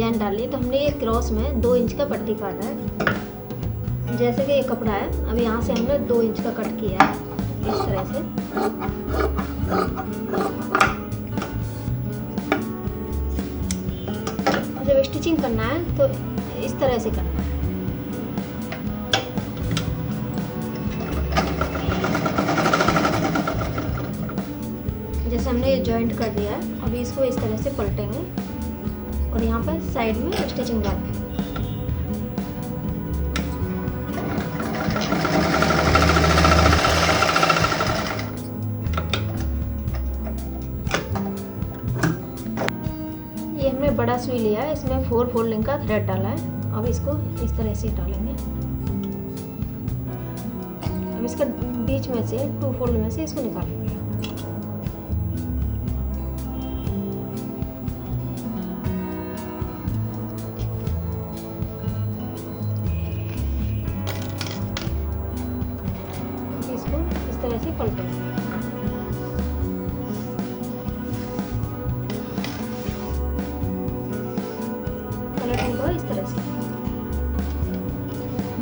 Design डालनी है, तो हमने ये क्रॉस में 2 इंच का पट्टी काटा है। जैसे कि ये कपड़ा है, अब यहाँ से हमने 2 इंच का कट किया है इस तरह से। जब स्टिचिंग करना है तो इस तरह से करना है। जैसे हमने ये जॉइंट कर दिया है, अभी इसको इस तरह से पलटेंगे और यहाँ पर साइड में स्टिचिंग डालेंगे। ये हमने बड़ा सुई लिया है, इसमें 4 फोल्डिंग का थ्रेड डाला है। अब इसको इस तरह से डालेंगे। अब इसका बीच में से 2 फोल्ड में से इसको निकालेंगे। इसको इस तरह से पलटेंगे। इस तरह से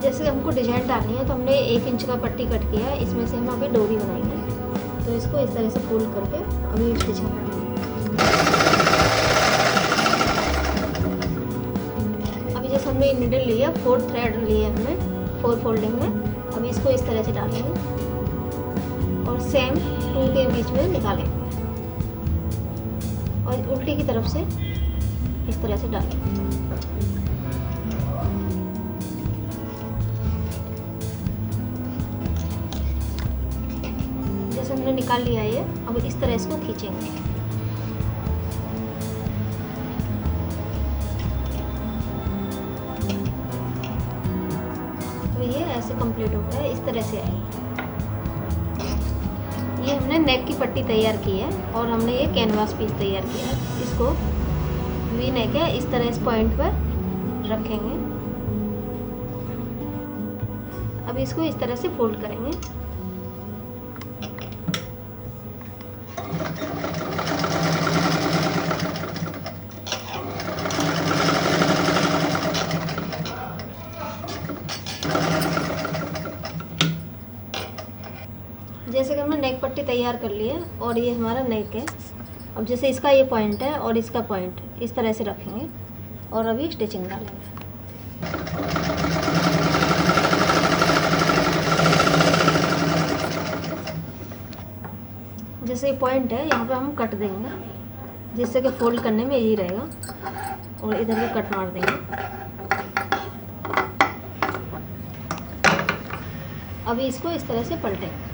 जैसे हमको डिजाइन डालनी है, तो हमने 1 इंच का पट्टी कट किया है, इसमें से हम अभी डोरी बनाएंगे। तो इसको इस तरह से फोल्ड करके अभी स्टिचिंग डालेंगे। अभी जैसे हमने नीडल लिया, 4 थ्रेड लिए हमने 4 फोल्डिंग में। अभी इसको इस तरह से डालेंगे और सेम 2 के बीच में निकालेंगे और उल्टी की तरफ से इस तरह से डालेंगे। जैसे हमने निकाल लिया ये, अब इस तरह इसको खींचेंगे। तो ये ऐसे कंप्लीट हो गया, इस तरह से आएगी। ये हमने नेक की पट्टी तैयार की है और हमने ये कैनवास पीस तैयार किया है। इसको वी नेक है, इस तरह इस पॉइंट पर रखेंगे। अब इसको इस तरह से फोल्ड करेंगे। जैसे कि हमने नेक पट्टी तैयार कर ली है और ये हमारा नेक है। अब जैसे इसका ये पॉइंट है और इसका पॉइंट इस तरह से रखेंगे और अभी स्टिचिंग डालेंगे। जैसे ये पॉइंट है, यहाँ पे हम कट देंगे जिससे कि फोल्ड करने में यही रहेगा और इधर भी कट मार देंगे। अभी इसको इस तरह से पलटेंगे।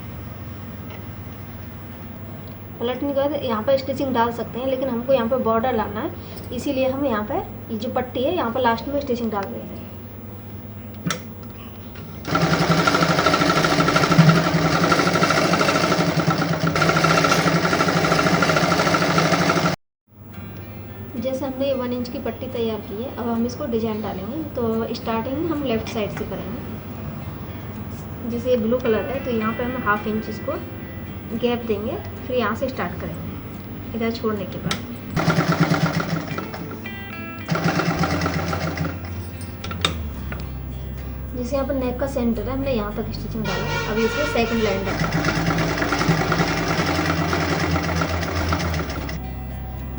पलटने के बाद यहाँ पर स्टिचिंग डाल सकते हैं, लेकिन हमको यहाँ पे बॉर्डर लाना है, इसीलिए हम यहाँ पे ये जो पट्टी है यहाँ पर लास्ट में स्टिचिंग डाल देंगे। जैसे हमने 1 इंच की पट्टी तैयार की है, अब हम इसको डिजाइन डालेंगे। तो स्टार्टिंग हम लेफ़्ट साइड से करेंगे। जैसे ये ब्लू कलर है, तो यहाँ पे हम 1/2 इंच इसको गैप देंगे, फिर यहाँ से स्टार्ट करेंगे इधर छोड़ने के बाद। जैसे यहाँ पर नेक का सेंटर है, हमने यहाँ तक स्टिचिंग डाला है। अभी इसमें सेकंड लाइन डालेंगे।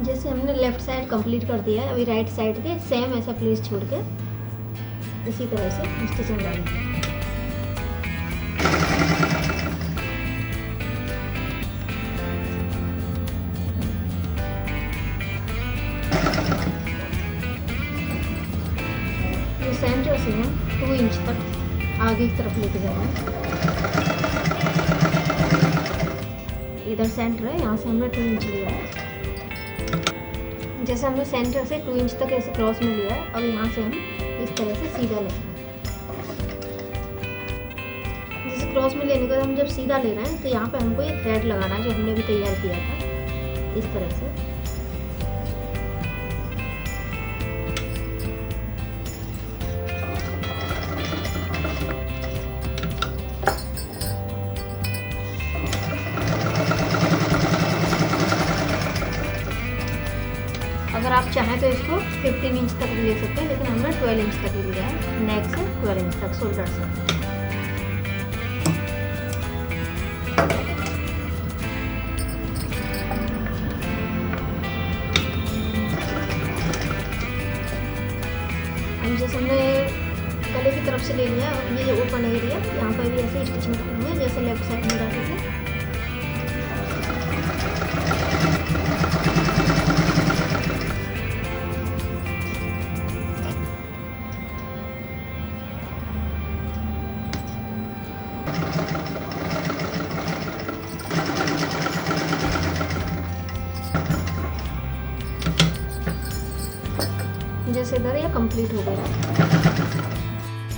जैसे हमने लेफ्ट साइड कंप्लीट कर दिया है, अभी राइट साइड के सेम ऐसा प्लीज छोड़ के इसी तरह से स्टिचिंग डालेंगे। सेंटर से हम 2 इंच तक आगे की तरफ लेके जाना है। इधर सेंटर है, यहाँ से हमने 2 इंच लिया है। जैसे हमने सेंटर से 2 इंच तक ऐसे क्रॉस में लिया है, अब यहाँ से हम इस तरह से सीधा लेंगे। जैसे क्रॉस में लेने के बाद हम जब सीधा ले रहे हैं, तो यहाँ पे हमको ये थ्रेड लगाना है जो हमने भी तैयार किया था, इस तरह से। अगर आप चाहे तो इसको 15 इंच तक भी ले सकते हैं, लेकिन हमने 12 इंच तक ही लिया है, नेक से 12 इंच तक शोल्डर से। जैसे हमने गले की तरफ से ले लिया, अब ये ओपन एरिया यहाँ पर भी ऐसे स्टिचिंग करेंगे जैसे लेफ्ट साइड में डाले थे। जैसे इधर ये कंप्लीट हो गया।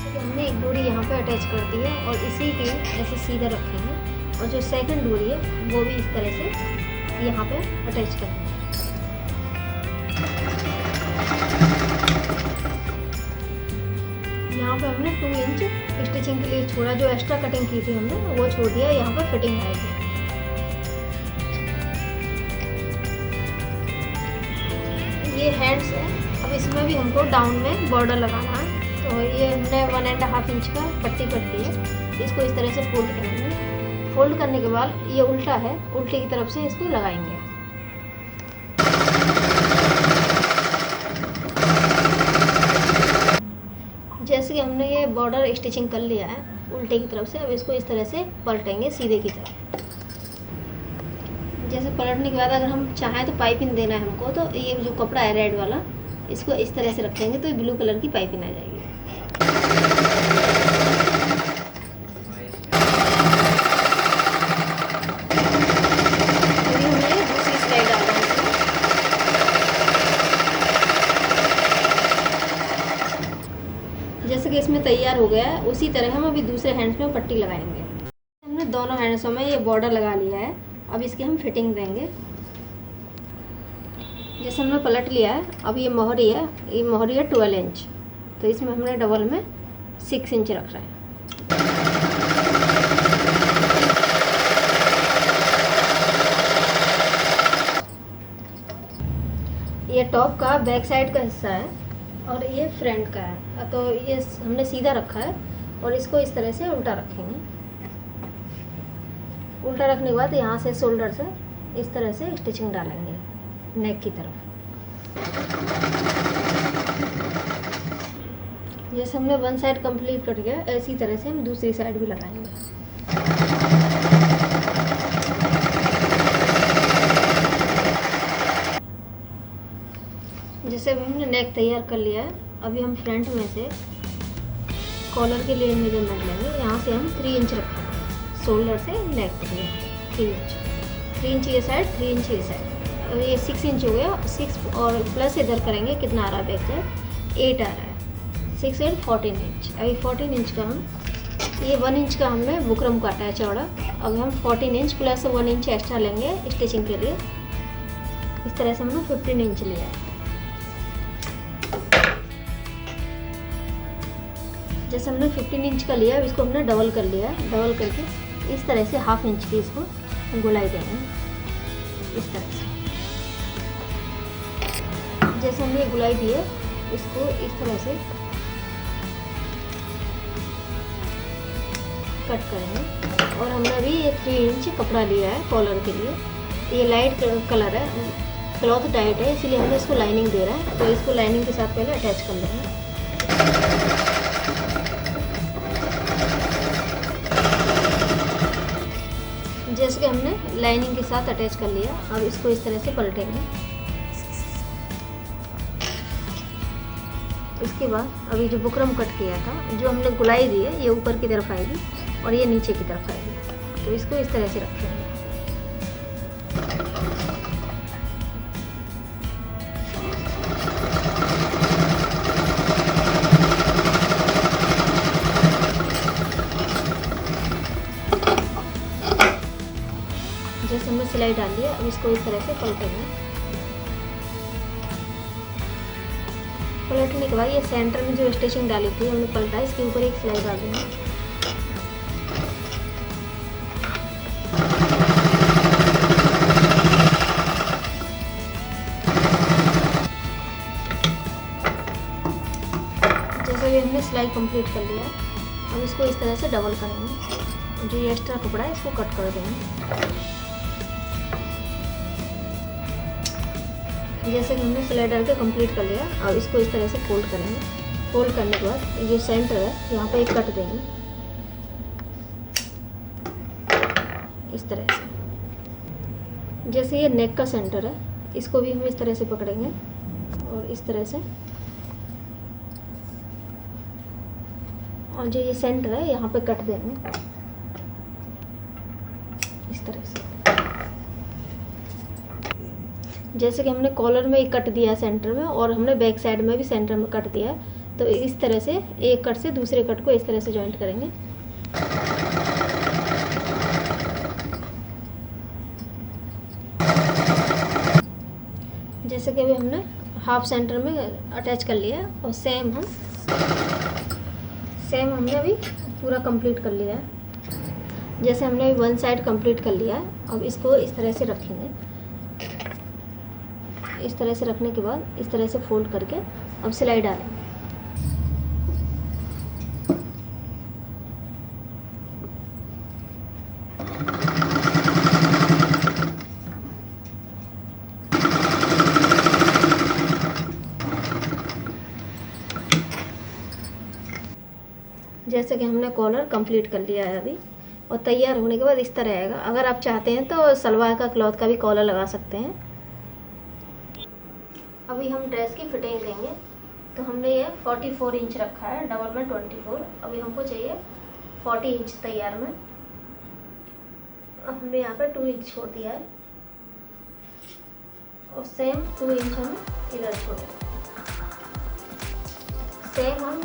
तो हमने एक डोरी यहाँ पे अटैच कर दी है और इसी के ऐसे सीधा रखेंगे, और जो सेकंड डोरी है वो भी इस तरह से यहाँ पे अटैच करेंगे। यहाँ पे हमने 2 इंच स्टिचिंग के लिए छोड़ा, जो एक्स्ट्रा कटिंग की थी हमने वो छोड़ दिया, यहाँ पर फिटिंग आएगी। ये हैंड्स है, अब इसमें भी हमको डाउन में बॉर्डर लगाना है, तो ये हमने 1.5 इंच का पट्टी कट दी है। इसको इस तरह से फोल्ड करेंगे। फोल्ड करने के बाद ये उल्टा है, उल्टे की तरफ से इसको लगाएंगे। जैसे कि हमने ये बॉर्डर स्टिचिंग कर लिया है उल्टे की तरफ से, अब इसको इस तरह से पलटेंगे सीधे की तरफ। जैसे पलटने के बाद अगर हम चाहें तो पाइपिंग देना है हमको, तो ये जो कपड़ा है रेड वाला, इसको इस तरह से रखेंगे तो ब्लू कलर की पाइपिंग आ जाएगी। अभी हमें दूसरी सिलाई डालना है। जैसे कि इसमें तैयार हो गया है, उसी तरह हम अभी दूसरे हैंड्स में पट्टी लगाएंगे। हमने दोनों हैंड्सों में ये बॉर्डर लगा लिया है, अब इसकी हम फिटिंग देंगे। जैसे हमने पलट लिया है, अब ये मोहरी है, ये मोहरी है 12 इंच, तो इसमें हमने डबल में 6 इंच रख रहे हैं। ये टॉप का बैक साइड का हिस्सा है और ये फ्रंट का है, तो ये हमने सीधा रखा है और इसको इस तरह से उल्टा रखेंगे। उल्टा रखने के बाद यहाँ से शोल्डर से इस तरह से स्टिचिंग डालेंगे नेक की तरफ। जैसे हमने वन साइड कंप्लीट कर गया, ऐसी तरह से हम दूसरी साइड भी लगाएंगे। जैसे अभी हमने नेक तैयार कर लिया है, अभी हम फ्रंट में से कॉलर के लिए मेजरमेंट लेंगे। यहाँ से हम 3 इंच रखेंगे शोल्डर से नेक तक, 3 इंच ये साइड, 3 इंच ये साइड, और ये 6 इंच हो गया। 6 और प्लस इधर करेंगे, कितना आ रहा है बैक साइड, 8 आ रहा है। 6 8 14 इंच। अभी 14 इंच का हम, ये 1 इंच का हमने बुकरम काटा है चौड़ा, अब हम 14 इंच प्लस 1 इंच एक्स्ट्रा लेंगे स्टिचिंग के लिए। इस तरह से हमने 15 इंच लिया है। जैसे हमने 15 इंच का लिया, इसको हमने डबल कर लिया है। डबल करके इस तरह से 1/2 इंच की इसको गोलाई देंगे, इस तरह से। जैसे हमने गोलाई दी है, इसको इस तरह से कट करेंगे। और हमने अभी ये 3 इंच कपड़ा लिया है कॉलर के लिए। ये लाइट कलर है, क्लॉथ टाइट है, इसीलिए हमने इसको लाइनिंग दे रहा है, तो इसको लाइनिंग के साथ पहले अटैच कर लेंगे। जैसे कि हमने लाइनिंग के साथ अटैच कर लिया, अब इसको इस तरह से पलटेंगे। इसके बाद अभी जो बुकरम कट किया था, जो हमने गुलाई दी है, ये ऊपर की तरफ आएगी और ये नीचे की तरफ आएगी, तो इसको इस तरह से रखेंगे। जैसे हमने सिलाई डाल दी है, अब इसको इस तरह से पलटेंगे। पलटने के बाद ये सेंटर में जो स्टिचिंग डाली थी हमने पलटा, इसके ऊपर एक सिलाई डाल देंगे। पे भी हमने सिलाई कंप्लीट कर लिया है। अब इसको इस तरह से डबल करेंगे, जो ये एक्स्ट्रा कपड़ा है इसको कट कर देंगे। जैसे कि हमने सिलाई डाल के कंप्लीट कर लिया, अब इसको इस तरह से फोल्ड करेंगे। फोल्ड करने के बाद जो सेंटर है यहाँ पे एक कट देंगे इस तरह से। जैसे ये नेक का सेंटर है, इसको भी हम इस तरह से पकड़ेंगे और इस तरह से, और जो ये सेंटर है यहाँ पे कट देंगे इस तरह से। जैसे कि हमने कॉलर में एक कट दिया सेंटर में, और हमने बैक साइड में भी सेंटर में कट दिया, तो इस तरह से एक कट से दूसरे कट को इस तरह से जॉइंट करेंगे। जैसे कि अभी हमने हाफ सेंटर में अटैच कर लिया, और सेम हमने अभी पूरा कंप्लीट कर लिया है। जैसे हमने अभी वन साइड कंप्लीट कर लिया है, अब इसको इस तरह से रखेंगे। इस तरह से रखने के बाद इस तरह से फोल्ड करके अब सिलाई डालेंगे। जैसे कि हमने कॉलर कंप्लीट कर लिया है अभी, और तैयार होने के बाद इस तरह आएगा। अगर आप चाहते हैं तो सलवार का क्लॉथ का भी कॉलर लगा सकते हैं। अभी हम ड्रेस की फिटिंग देंगे। तो हमने ये 44 इंच रखा है, डबल में 24। अभी हमको चाहिए 40 इंच तैयार में। हमने यहाँ पे 2 इंच छोड़ दिया है, और सेम 2 इंच हम इधर छोड़ेंगे। सेम हम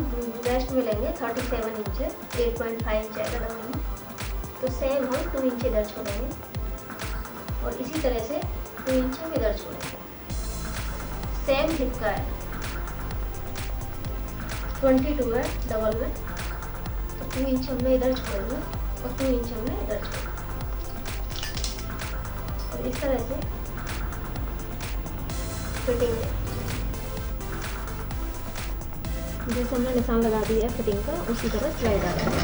वेस्ट में लेंगे 37 इंच, 8.5 इंच आएगा डबल में। तो सेम हम 2 इंच इधर छोड़ेंगे, और इसी तरह से 2 इंच हम इधर छोड़ेंगे। सेम हिप का है, 22 है डबल में, तो 2 इंच हमने इधर छोड़ेंगे और 2 इंच हमने इधर छोड़ेंगे, और इस तरह से फिटिंग है। जैसे हमने निशान लगा दिया है फिटिंग का, उसी तरह सिलाई डालेंगे।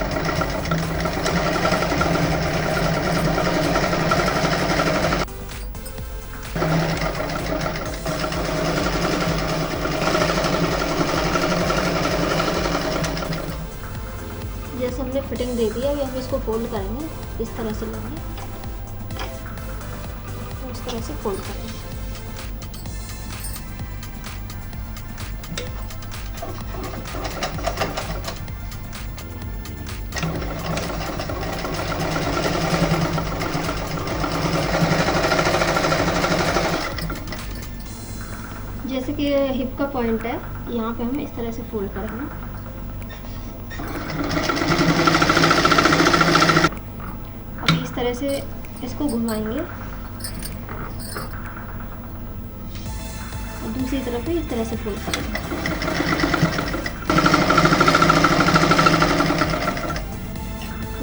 जैसे हमने फिटिंग दे दी है, अभी हम इसको फोल्ड करेंगे। इस तरह से लेंगे, इस तरह से फोल्ड करेंगे। जैसे कि हिप का पॉइंट है, यहाँ पे हम इस तरह से फोल्ड करेंगे। अब इस तरह से इसको घुमाएंगे, और दूसरी तरफ भी इस तरह से फोल्ड करेंगे।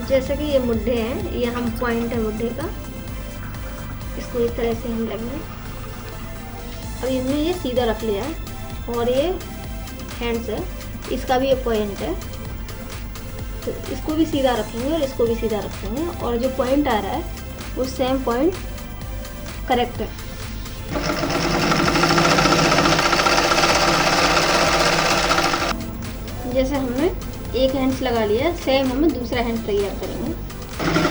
जैसे कि ये मुड्ढे हैं, ये हम पॉइंट है मुड्ढे का, इसको इस तरह से हम लेंगे। अब हमने ये सीधा रख लिया है, और ये हैंड्स है, इसका भी ये पॉइंट है, तो इसको भी सीधा रखेंगे और इसको भी सीधा रखेंगे, और जो पॉइंट आ रहा है वो सेम पॉइंट करेक्ट है। जैसे हमने एक हैंड्स लगा लिया, सेम हमें दूसरा हैंड्स तैयार करेंगे।